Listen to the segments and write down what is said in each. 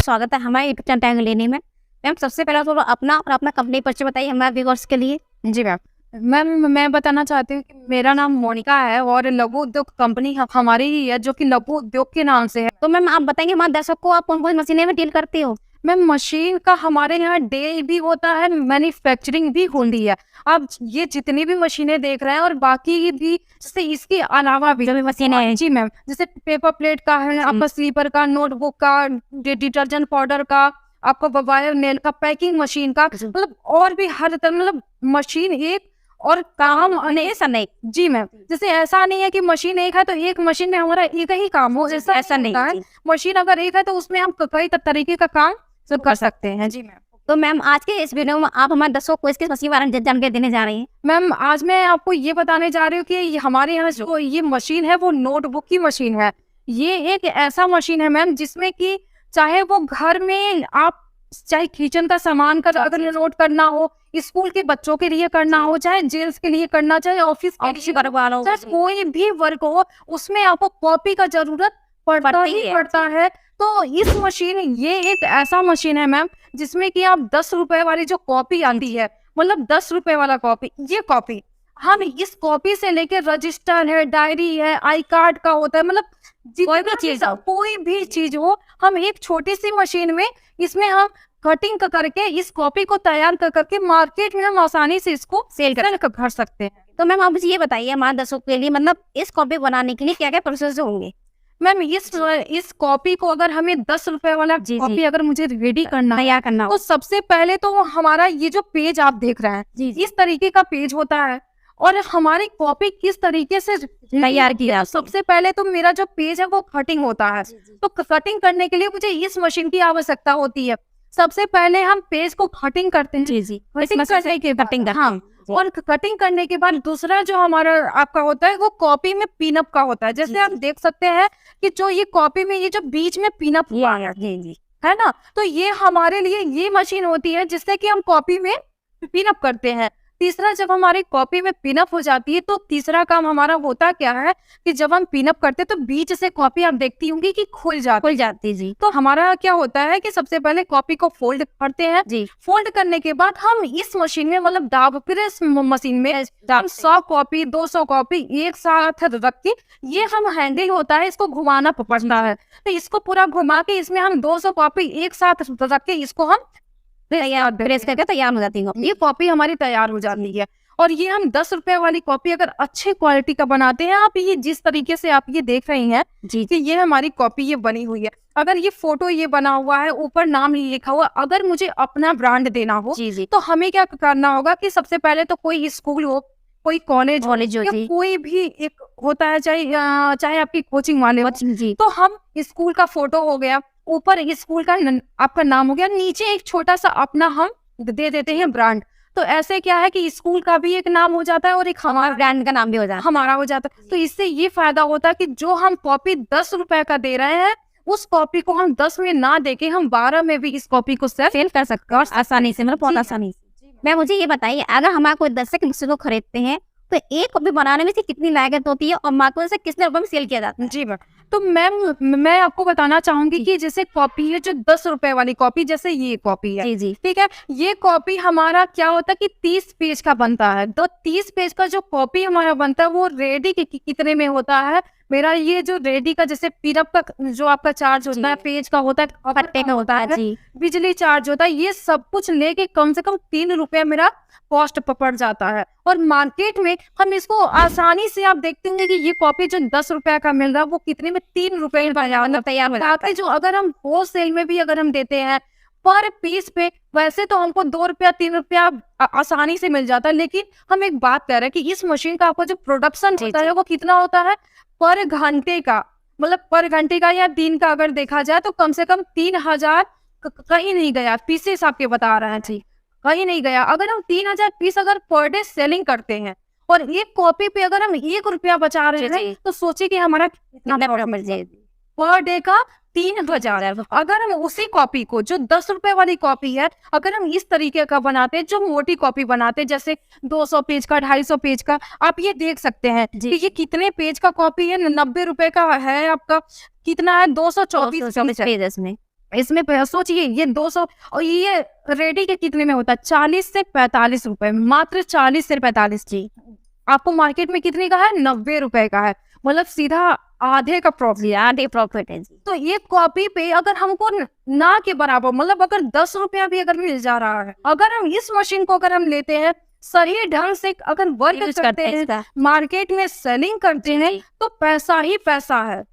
स्वागत है हमारे यूट्यूब चैनल लेने में। मैम सबसे पहला तो अपना और अपना कंपनी परिचय बताइए हमारे व्यूअर्स के लिए। जी मैम। मैं बताना चाहती हूँ कि मेरा नाम मोनिका है और लघु उद्योग कंपनी हमारी ही है, जो कि लघु उद्योग के नाम से है। तो मैम आप बताएंगे हमारे दर्शक को आप कौन कौन मशीनें में डील करती हो। मैम मशीन का हमारे यहाँ डील भी होता है, मैन्युफैक्चरिंग भी होती है। आप ये जितनी भी मशीनें देख रहे हैं और बाकी भी, जैसे इसके अलावा भी जो भी मशीनें हैं। जी मैम, जैसे पेपर प्लेट का है, आपका स्लीपर का, नोटबुक का, डिटर्जेंट पाउडर का, आपका वायर नेल का, पैकिंग मशीन का, मतलब और भी हर तरह, मतलब मशीन एक और काम ऐसा नहीं। जी मैम, जैसे ऐसा नहीं है कि मशीन एक है तो एक मशीन में हमारा एक ही काम हो, ऐसा नहीं है। मशीन अगर एक है तो उसमें हम कई तरीके का काम सब कर सकते हैं। जी मैम। तो मैम आज के इस वीडियो में आप हमारे दर्शकों को इसके मशीन के बारे में जानकारी देने जा रही हैं। मैम आज मैं आपको ये बताने जा रही हूँ कि हमारे यहाँ जो ये मशीन है वो नोटबुक की मशीन है। ये एक ऐसा मशीन है मैम जिसमें कि चाहे वो घर में आप चाहे किचन का सामान का अगर नोट करना हो, स्कूल के बच्चों के लिए करना हो, चाहे जेल्स के लिए करना, चाहे ऑफिस के लिए करवाना हो, चाहे कोई भी वर्क हो, उसमें आपको कॉपी का जरूरत पड़ता ही पड़ता है। तो इस मशीन, ये एक ऐसा मशीन है मैम जिसमें कि आप 10 रुपए वाली जो कॉपी आती है, मतलब 10 रुपए वाला कॉपी, ये कॉपी हम इस कॉपी से लेके रजिस्टर है, डायरी है, आई कार्ड का होता है, मतलब कोई भी चीज हो, हम एक छोटी सी मशीन में इसमें हम कटिंग करके इस कॉपी को तैयार करके मार्केट में हम आसानी से इसको सेल कर सकते हैं। तो मैम आप मुझे ये बताइए हमारे दर्शकों के लिए, मतलब इस कॉपी बनाने के लिए क्या क्या प्रोसेस होंगे। मैम इस कॉपी को अगर हमें 10 रुपए वाला कॉपी अगर मुझे रेडी करना तैयार करना तो सबसे पहले तो हमारा ये जो पेज आप देख रहे हैं, इस तरीके का पेज होता है। और हमारी कॉपी किस तरीके से तैयार किया, सबसे पहले तो मेरा जो पेज है वो कटिंग होता है। तो कटिंग करने के लिए मुझे इस मशीन की आवश्यकता होती है। सबसे पहले हम पेज को कटिंग करते हैं। और कटिंग करने के बाद दूसरा जो हमारा आपका होता है वो कॉपी में पिनअप का होता है। जैसे आप देख सकते हैं कि जो ये कॉपी में ये जो बीच में पिनअप हुआ है ना, तो ये हमारे लिए ये मशीन होती है जिससे कि हम कॉपी में पिनअप करते हैं। तीसरा, जब हमारी कॉपी में पिनअप हो जाती है तो तीसरा काम हमारा होता क्या है कि जब हम पिनअप करते हैं तो बीच से कॉपी आप देखती होंगी कि खुल जाती जी। तो हमारा क्या होता है कि सबसे पहले कॉपी को फोल्ड करते हैं जी। फोल्ड करने के बाद हम इस मशीन में, मतलब दाब प्रेस मशीन में 100 कॉपी 200 कॉपी एक साथ रख के, ये हम हैंडल होता है, इसको घुमाना पड़ता है। तो इसको पूरा घुमा के इसमें हम 200 कॉपी एक साथ रख के इसको हम प्रेस करके तैयार हो जाती है। ये कॉपी हमारी तैयार हो जाती है। और ये हम 10 रुपए वाली कॉपी अगर अच्छे क्वालिटी का बनाते हैं, आप ये जिस तरीके से आप ये देख रही हैं जी कि ये हमारी कॉपी ये बनी हुई है। अगर ये फोटो ये बना हुआ है, ऊपर नाम लिखा हुआ, अगर मुझे अपना ब्रांड देना हो जी तो हमें क्या करना होगा कि सबसे पहले तो कोई स्कूल हो, कोई कॉलेज या कोई भी एक होता है, चाहे आपकी कोचिंग वाले हो जी, तो हम स्कूल का फोटो हो गया, ऊपर स्कूल का आपका नाम हो गया, नीचे एक छोटा सा अपना हम दे देते हैं ब्रांड। तो ऐसे क्या है कि स्कूल का भी एक नाम हो जाता है और एक हमारा ब्रांड का नाम भी हो जाता है, हमारा हो जाता है। तो इससे ये फायदा होता है कि जो हम कॉपी 10 रुपए का दे रहे हैं, उस कॉपी को हम 10 में ना देके हम 12 में भी इस कॉपी को सेल कर सकते हैं आसानी से, मतलब बहुत आसानी से। मैं मुझे ये बताइए, अगर हमारे कोई दर्शक मशीन को खरीदते हैं तो एक कॉपी बनाने में से कितनी लागत होती है और मार्केट से कितने रुपए में सेल किया जाता है। जी मैम, तो मैम मैं आपको बताना चाहूंगी कि जैसे कॉपी है जो 10 रुपए वाली कॉपी, जैसे ये कॉपी है जी, ठीक है, ये कॉपी हमारा क्या होता है कि 30 पेज का बनता है। तो 30 पेज का जो कॉपी हमारा बनता है वो रेडी कितने में होता है। मेरा ये जो रेडी का जैसे पिनअप का जो आपका चार्ज होता है, पेज का होता है, पट्टे में होता है जी, बिजली चार्ज होता है, ये सब कुछ लेके कम से कम 3 रुपए मेरा कॉस्ट पड़ जाता है। और मार्केट में हम इसको आसानी से आप देखते होंगे कि ये कॉपी जो 10 रुपए का मिल रहा है वो कितने में 3 रुपए में तैयार हो जाता है। जो अगर हम होलसेल में भी अगर हम देते हैं पर पीस पे, वैसे तो हमको 2 रुपया 3 रुपया आसानी से मिल जाता है। लेकिन हम एक बात कह रहे हैं कि इस मशीन का आपको जो प्रोडक्शन होता है वो कितना होता है पर घंटे का, मतलब पर घंटे का या दिन का अगर देखा जाए तो कम से कम 3000 कहीं नहीं गया, पीसेस आपके बता रहे हैं जी, कहीं नहीं गया। अगर हम 3000 पीस अगर पर डे सेलिंग करते हैं और एक कॉपी पे अगर हम 1 रुपया बचा रहे हैं तो सोचिए कि हमारा पर डे का 3000। अगर हम उसी कॉपी को जो 10 रुपए वाली कॉपी है, अगर हम इस तरीके का बनाते हैं, जो मोटी कॉपी बनाते हैं, जैसे 200 पेज का 250 पेज का, आप ये देख सकते हैं कि ये कितने पेज का कॉपी है, 90 रुपए का है आपका, कितना है 224 पेज में इसमें सोचिए ये 200 और ये रेडी के कितने में होता है, 40 से 45 रुपए, मात्र 40 से 45 जी। आपको मार्केट में कितने का है, 90 रुपए का है, मतलब सीधा आधे का प्रॉफिट, आधे प्रॉफिट है जी। तो एक कॉपी पे अगर हमको ना के बराबर, मतलब अगर 10 रुपया भी अगर मिल जा रहा है, अगर हम इस मशीन को अगर हम लेते हैं सही ढंग से, अगर वर्क करते हैं, मार्केट में सेलिंग करते हैं, तो पैसा ही पैसा है।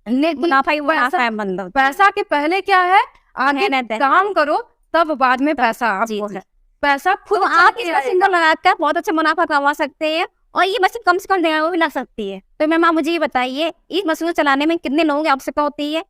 लेकिन मुनाफा ही मुनाफा है बंदा। पैसा के पहले क्या है, आगे काम करो तब बाद में पैसा आपको है। पैसा खुद तो आप इस मशीन को लगाकर बहुत अच्छा मुनाफा कमा सकते हैं, और ये मशीन कम से कम जगह में भी लग सकती है। तो मैम आप मुझे ये बताइए, इस मशीन को चलाने में कितने लोगों की आवश्यकता होती है,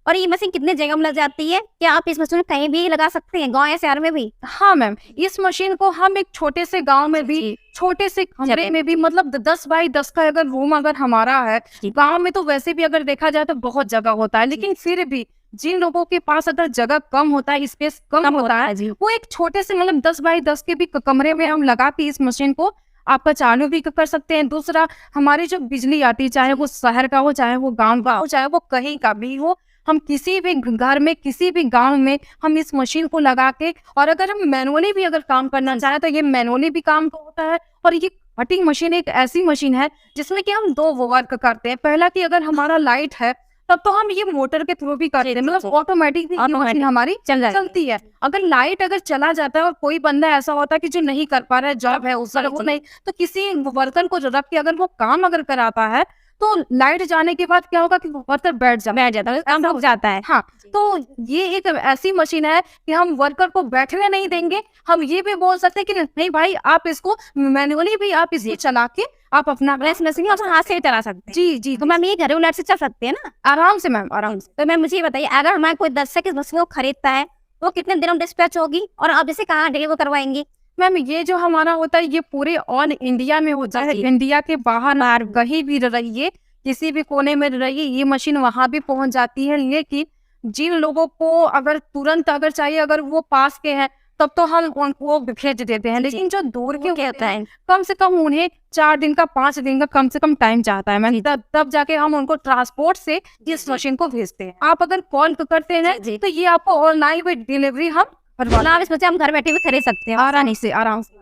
और ये मशीन कितने जगह में लग जाती है? क्या आप इस मशीन को कहीं भी लगा सकते हैं, गांव या शहर में भी? हाँ मैम, इस मशीन को हम एक छोटे से गांव में भी, छोटे से कमरे में भी, मतलब 10 बाई 10 का अगर रूम अगर हमारा है, गांव में तो वैसे भी अगर देखा जाए तो बहुत जगह होता है, लेकिन फिर भी जिन लोगों के पास अगर जगह कम होता है, स्पेस कम होता है, वो एक छोटे से मतलब 10 बाई 10 के भी कमरे में हम लगा के इस मशीन को आपका चालू भी कर सकते हैं। दूसरा, हमारी जो बिजली आती है, चाहे वो शहर का हो, चाहे वो गांव का हो, चाहे वो कहीं का भी हो, हम किसी भी घर में, किसी भी गांव में हम इस मशीन को लगा के, और अगर हम मैनुअली भी अगर काम करना चाहें तो ये मैनुअली भी काम होता है। और ये कटिंग मशीन एक ऐसी मशीन है जिसमें कि हम 2 वर्क करते हैं। पहला कि अगर हमारा लाइट है तब तो हम ये मोटर के थ्रू भी करते हैं, मतलब ऑटोमेटिक मशीन हमारी चलती है। अगर लाइट अगर चला जाता है और कोई बंदा ऐसा होता है कि जो नहीं कर पा रहा है, जॉब है उस वो नहीं, तो किसी वर्कर को रख के अगर वो काम अगर कराता है, तो लाइट जाने के बाद क्या होगा कि वर्कर बैठ जाता है, काम रुक जाता है। हाँ, तो ये एक ऐसी मशीन है कि हम वर्कर को बैठने नहीं देंगे। हम ये भी बोल सकते हैं कि नहीं भाई, आप इसको मैनुअली भी आप इसको चला के आप अपना मशीन हाथ से चला सकते हैं। जी जी। तो मैम ये घरेलू लाइट से चल सकते हैं ना? आराम से मैम, आराम से। तो मैम मुझे ये बताइए, अगर हमारे कोई दर्शक इस मशीन को खरीदता है, वो कितने दिनों में डिस्पैच होगी, और आप इसे कहाँ डिलीवर करवाएंगे? मैम ये जो हमारा होता है ये पूरे ऑल इंडिया में होता है, इंडिया के बाहर कहीं भी रहिए, किसी भी कोने में रहिए, ये मशीन वहां भी पहुंच जाती है। लेकिन जिन लोगों को अगर तुरंत अगर चाहिए, अगर वो पास के हैं, तब तो हम उनको भेज देते हैं। लेकिन जो दूर के होते हैं, कम से कम उन्हें 4 दिन का, 5 दिन का कम से कम टाइम चाहता है मैम, तब जाके हम उनको ट्रांसपोर्ट से इस मशीन को भेजते हैं। आप अगर कॉल करते हैं तो ये आपको ऑनलाइन विद डिलीवरी हम इस मशीन हम घर बैठे भी खरीद सकते हैं आराम से, आराम से।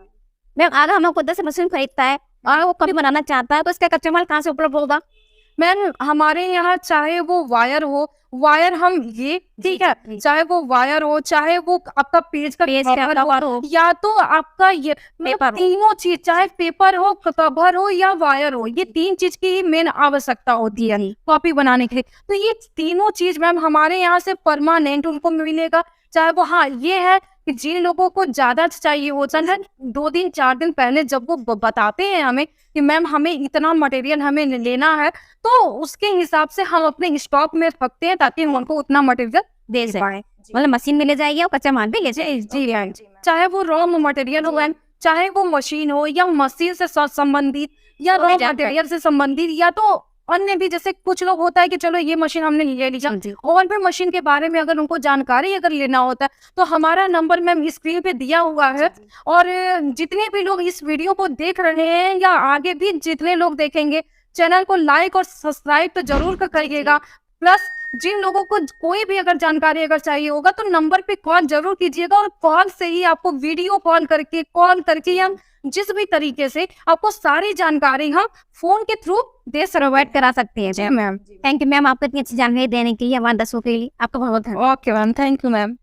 मैम अगर हमें खुद से मशीन खरीदता है और वो कभी बनाना चाहता है, तो इसका कच्चा माल कहाँ से उपलब्ध होगा? मैम हमारे यहाँ चाहे वो वायर हो, वायर हम ये, ठीक है, चाहे वो वायर हो, चाहे वो आपका पेज का कवर हो, या तो आपका ये पेपर, तीनों चीज, चाहे पेपर हो, कवर हो या वायर हो, ये 3 चीज की ही मेन आवश्यकता होती है कॉपी बनाने के लिए। तो ये तीनों चीज मैम हमारे यहाँ से परमानेंट उनको मिलेगा। चाहे वो, हाँ ये है कि जिन लोगों को ज्यादा चाहिए होता है, 2 दिन 4 दिन पहले जब वो बताते हैं हमें कि मैम हमें इतना मटेरियल हमें लेना है, तो उसके हिसाब से हम अपने स्टॉक में रखते हैं ताकि हम उनको उतना मटेरियल दे पाए। मतलब मशीन में ले जाएगी और कच्चा माल भी ले जाएगी। जी, चाहे वो रॉ मटेरियल हो, चाहे वो मशीन हो, या मशीन से संबंधित, या रॉ मटेरियल से संबंधित, या तो अन्य भी, जैसे कुछ लोग होता है कि चलो ये मशीन हमने ले ली, और भी मशीन के बारे में अगर उनको जानकारी अगर लेना होता है, तो हमारा नंबर मैम स्क्रीन पे दिया हुआ है। और जितने भी लोग इस वीडियो को देख रहे हैं, या आगे भी जितने लोग देखेंगे, चैनल को लाइक और सब्सक्राइब तो जरूर करिएगा। प्लस जिन लोगों को कोई भी अगर जानकारी अगर चाहिए होगा, तो नंबर पे कॉल जरूर कीजिएगा, और कॉल से ही आपको वीडियो कॉल करके हम जिस भी तरीके से आपको सारी जानकारी हम फोन के थ्रू प्रोवाइड करा सकते हैं। मैम थैंक यू मैम, आपको इतनी अच्छी जानकारी देने के लिए, हमारे दर्शकों के लिए आपका बहुत धन्यवाद। Okay ma'am, thank you ma'am.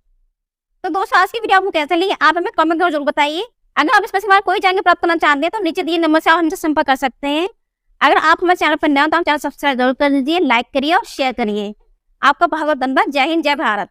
तो दोस्तों आज की वीडियो आपको कैसे लगी, आप हमें कमेंट में जरूर बताइए। अगर आप इस पर कोई जानकारी प्राप्त करना चाहते हैं, तो नीचे दिए नंबर से आप हमसे संपर्क कर सकते हैं। अगर आप हमारे चैनल पर नए हो तो आप चैनल सब्सक्राइब जरूर कर दीजिए, लाइक करिए और शेयर करिए। आपका बहुत बहुत धन्यवाद। जय हिंद, जय भारत।